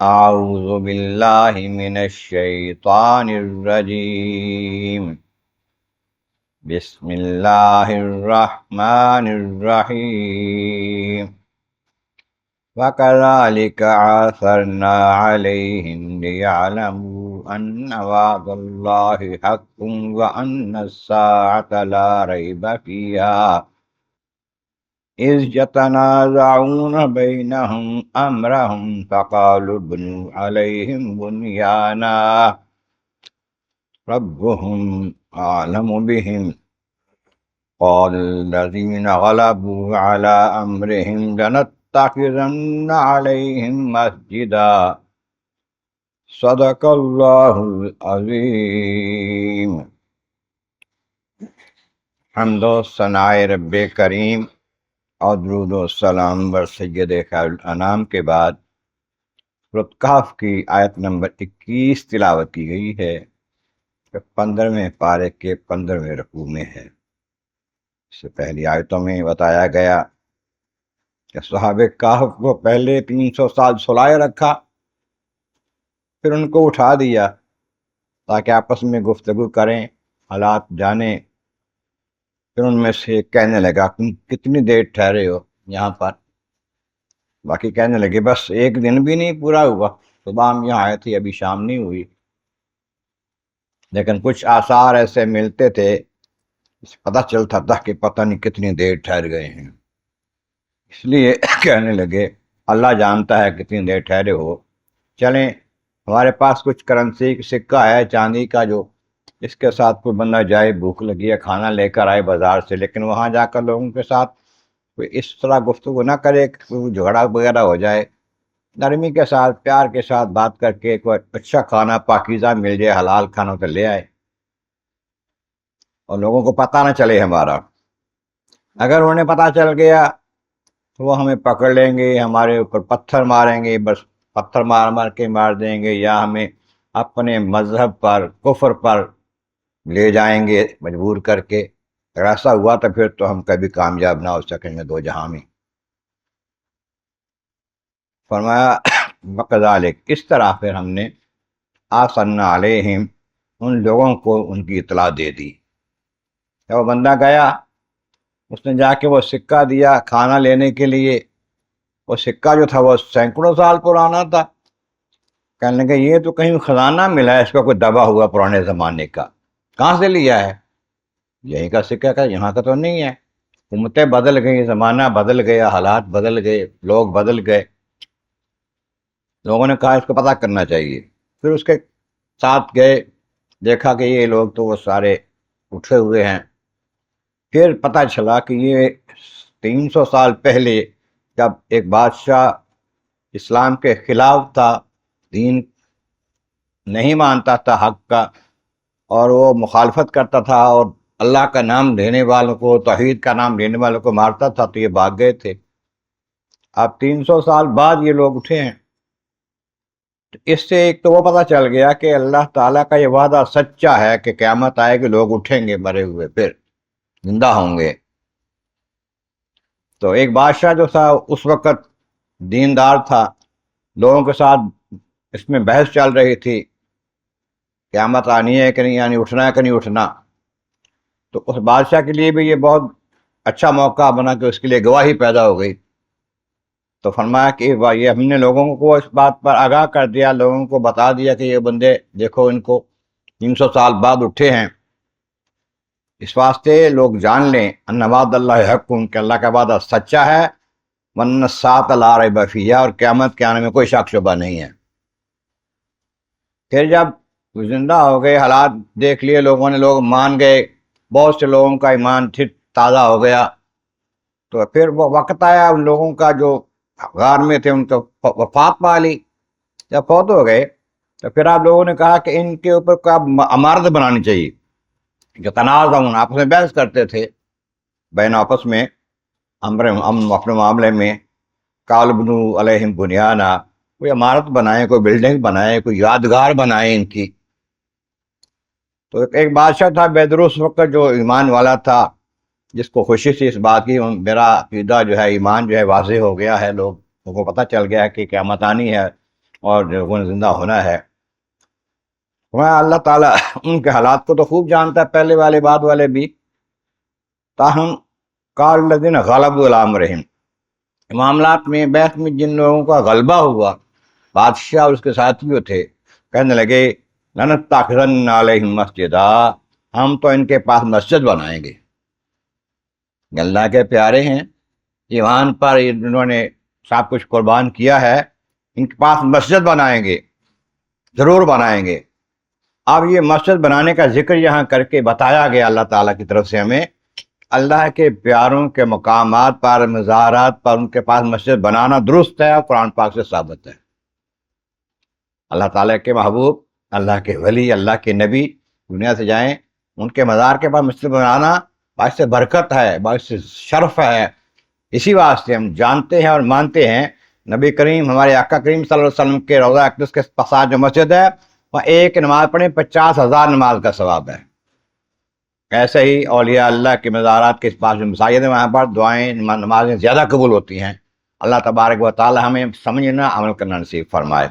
اعوذ باللہ من الشیطان الرجیم بسم اللہ الرحمن الرحیم وَكَذَلِكَ عَثَرْنَا عَلَيْهِمْ لِيَعْلَمُوا أَنَّ وَعْدَ اللَّهِ حَقٌّ وَأَنَّ السَّاعَةَ لَا رَيْبَ فِيهَا إِذْ يَتَنَازَعُونَ بَيْنَهُمْ أَمْرَهُمْ فَقَالُوا ابْنُوا عَلَيْهِمْ بُنْيَانًا رَبُّهُمْ أَعْلَمُ بِهِمْ قال الذين غلبوا على أمرهم لنتخذن عليهم مسجدا صدق اللہ العظیم۔ حمد و ثناء رب کریم اور درود و سلام بر سید خیر الانام کے بعد سورۃ کہف کی آیت نمبر 21 تلاوت کی گئی ہے جو 15ویں پارے کے 15ویں رکوع میں ہے۔ اس سے پہلی آیتوں میں بتایا گیا کہ صحابہ کہف کو پہلے 300 سال سلائے رکھا، پھر ان کو اٹھا دیا تاکہ آپس میں گفتگو کریں، حالات جانیں۔ پھر ان میں سے ایک کہنے لگا تم کتنی دیر ٹھہرے ہو یہاں پر؟ باقی کہنے لگے بس ایک دن بھی نہیں پورا ہوا، صبح ہم یہاں آئے تھے ابھی شام نہیں ہوئی۔ لیکن کچھ آثار ایسے ملتے تھے پتہ چلتا تھا کہ پتہ نہیں کتنی دیر ٹھہر گئے ہیں، اس لیے کہنے لگے اللہ جانتا ہے کتنی دیر ٹھہرے ہو، چلیں ہمارے پاس کچھ کرنسی سکہ ہے چاندی کا، جو اس کے ساتھ کوئی بندہ جائے، بھوک لگی ہے کھانا لے کر آئے بازار سے، لیکن وہاں جا کر لوگوں کے ساتھ کوئی اس طرح گفتگو نہ کرے کہ کوئی جھگڑا وغیرہ ہو جائے، نرمی کے ساتھ پیار کے ساتھ بات کر کے کوئی اچھا کھانا پاکیزہ مل جائے، حلال کھانا تو لے آئے اور لوگوں کو پتہ نہ چلے ہمارا۔ اگر انہیں پتہ چل گیا تو وہ ہمیں پکڑ لیں گے، ہمارے اوپر پتھر ماریں گے، بس پتھر مار مار کے مار دیں گے، یا ہمیں اپنے مذہب پر کفر پر لے جائیں گے مجبور کر کے۔ اگر ایسا ہوا تو پھر تو ہم کبھی کامیاب نہ ہو سکیں گے دو جہاں میں۔ فرمایا وَكَذَلِكَ اس طرح پھر ہم نے آثَرْنَا عَلَيْهِمْ ان لوگوں کو ان کی اطلاع دے دی۔ جب وہ بندہ گیا، اس نے جا کے وہ سکہ دیا کھانا لینے کے لیے، وہ سکہ جو تھا وہ سینکڑوں سال پرانا تھا۔ کہنے لگے یہ تو کہیں خزانہ ملا ہے، اس کا کوئی دبا ہوا پرانے زمانے کا، کہاں سے لیا ہے؟ یہیں کا سکہ کا، یہاں کا تو نہیں ہے۔ امتیں بدل گئی، زمانہ بدل گیا، حالات بدل گئے، لوگ بدل گئے، لوگوں نے کہا اس کو پتہ کرنا چاہیے۔ پھر اس کے ساتھ گئے، دیکھا کہ یہ لوگ تو وہ سارے اٹھے ہوئے ہیں۔ پھر پتہ چلا کہ یہ 300 سال پہلے جب ایک بادشاہ اسلام کے خلاف تھا، دین نہیں مانتا تھا حق کا، اور وہ مخالفت کرتا تھا اور اللہ کا نام لینے والوں کو، توحید کا نام لینے والوں کو مارتا تھا، تو یہ بھاگ گئے تھے۔ اب 300 سال بعد یہ لوگ اٹھے ہیں، تو اس سے ایک تو وہ پتہ چل گیا کہ اللہ تعالیٰ کا یہ وعدہ سچا ہے کہ قیامت آئے کہ لوگ اٹھیں گے مرے ہوئے، پھر زندہ ہوں گے۔ تو ایک بادشاہ جو تھا اس وقت دیندار تھا، لوگوں کے ساتھ اس میں بحث چل رہی تھی قیامت آنی ہے کہ نہیں آنی، اٹھنا ہے کہ نہیں اٹھنا۔ تو اس بادشاہ کے لیے بھی یہ بہت اچھا موقع بنا کہ اس کے لیے گواہی پیدا ہو گئی۔ تو فرمایا کہ یہ ہم نے لوگوں کو اس بات پر آگاہ کر دیا، لوگوں کو بتا دیا کہ یہ بندے دیکھو ان کو 300 سال بعد اٹھے ہیں، اس واسطے لوگ جان لیں ان وعد اللہ حق، کہ اللہ کا وعدہ سچا ہے، وَأَنَّ السَّاعَةَ لَا رَيْبَ فِيهَا، اور قیامت کے آنے میں کوئی شک شبہ نہیں ہے۔ پھر جب زندہ ہو گئے، حالات دیکھ لیے لوگوں نے، لوگ مان گئے، بہت سے لوگوں کا ایمان پھر تازہ ہو گیا، تو پھر وہ وقت آیا ان لوگوں کا جو غار میں تھے ان کو وفات پا لی۔ جب فوت ہو گئے تو پھر آپ لوگوں نے کہا کہ ان کے اوپر کوئی عمارت بنانی چاہیے، جو تنازعون آپس میں بحث کرتے تھے بین آپس میں اپنے معاملے میں، قال ابنوا علیہم بنیانا، کوئی عمارت بنائیں، کوئی بلڈنگ بنائیں، کوئی یادگار بنائیں ان کی۔ تو ایک بادشاہ تھا بیدروس وقت جو ایمان والا تھا، جس کو خوشی تھی اس بات کی میرا عقیدہ جو ہے، ایمان جو ہے واضح ہو گیا ہے، لوگوں کو پتہ چل گیا ہے کہ قیامت آنی ہے، اور جو وہ زندہ ہونا ہے، اللہ تعالیٰ ان کے حالات کو تو خوب جانتا ہے، پہلے والے بعد والے بھی۔ تاہم قال الذین غلبوا علی امرہم، معاملات میں بحث میں جن لوگوں کا غلبہ ہوا، بادشاہ اور اس کے ساتھیوں تھے، کہنے لگے لنتخذن علیہم مسجدا، ہم تو ان کے پاس مسجد بنائیں گے۔ اللہ کے پیارے ہیں، ایمان پر انہوں نے سب کچھ قربان کیا ہے، ان کے پاس مسجد بنائیں گے، ضرور بنائیں گے۔ اب یہ مسجد بنانے کا ذکر یہاں کر کے بتایا گیا اللہ تعالیٰ کی طرف سے ہمیں، اللہ کے پیاروں کے مقامات پر، مزارات پر ان کے پاس مسجد بنانا درست ہے اور قرآن پاک سے ثابت ہے۔ اللہ تعالیٰ کے محبوب، اللہ کے ولی، اللہ کے نبی دنیا سے جائیں، ان کے مزار کے پاس مسجد بنانا باعث برکت ہے، باعث شرف ہے۔ اسی واسطے ہم جانتے ہیں اور مانتے ہیں نبی کریم ہمارے آقا کریم صلی اللہ علیہ وسلم کے روضہ اقدس کے پاس جو مسجد ہے، وہاں ایک نماز پڑھیں 50,000 نماز کا ثواب ہے۔ ایسے ہی اولیاء اللہ کے مزارات کے پاس جو مساجد ہیں وہاں پر دعائیں، نمازیں زیادہ قبول ہوتی ہیں۔ اللہ تبارک و تعالی ہمیں سمجھنا، عمل کرنا نصیب فرمائے۔